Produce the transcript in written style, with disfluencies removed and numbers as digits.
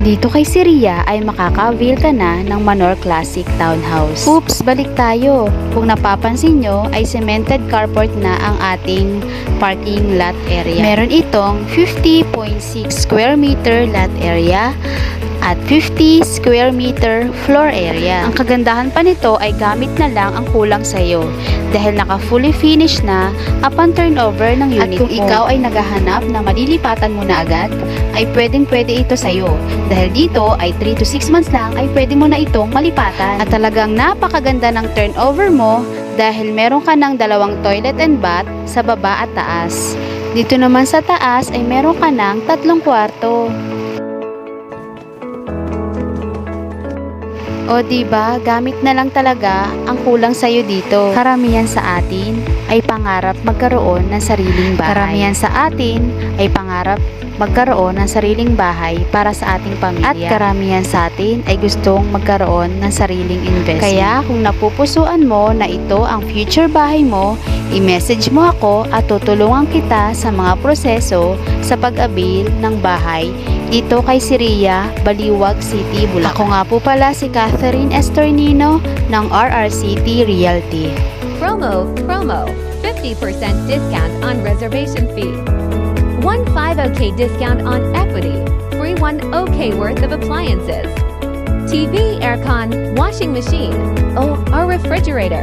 Dito kay Siria ay makaka-avail ka na ng Manor Classic Townhouse. Oops, balik tayo. Kung napapansin nyo ay cemented carport na ang ating parking lot area. Meron itong 50.6 square meter lot area at 50 square meter floor area. Ang kagandahan pa nito ay gamit na lang ang kulang sa'yo dahil naka fully finished na upon turnover ng unit mo. At kung ikaw ay naghahanap na malilipatan mo na agad, ay pwedeng-pwede ito sa'yo dahil dito ay 3 to 6 months lang ay pwede mo na itong malipatan. At talagang napakaganda ng turnover mo dahil meron ka ng 2 toilet and bath sa baba at taas. Dito naman sa taas ay meron ka ng 3 kwarto. O diba, gamit na lang talaga ang kulang sa'yo dito. Karamihan sa atin ay pangarap magkaroon ng sariling bahay. Karamihan sa atin ay pangarap magkaroon ng sariling bahay para sa ating pamilya. At karamihan sa atin ay gustong magkaroon ng sariling investment. Kaya kung napupusuan mo na ito ang future bahay mo, i-message mo ako at tutulungan kita sa mga proseso sa pag-avail ng bahay dito kay Siria, Baliwag City, Bulacan. Ako nga po pala si Catherine Estornino ng RRCT Realty. Promo, 50% discount on reservation fee. 15OK discount on equity. Free 1OK worth of appliances. TV, aircon, washing machine, or refrigerator.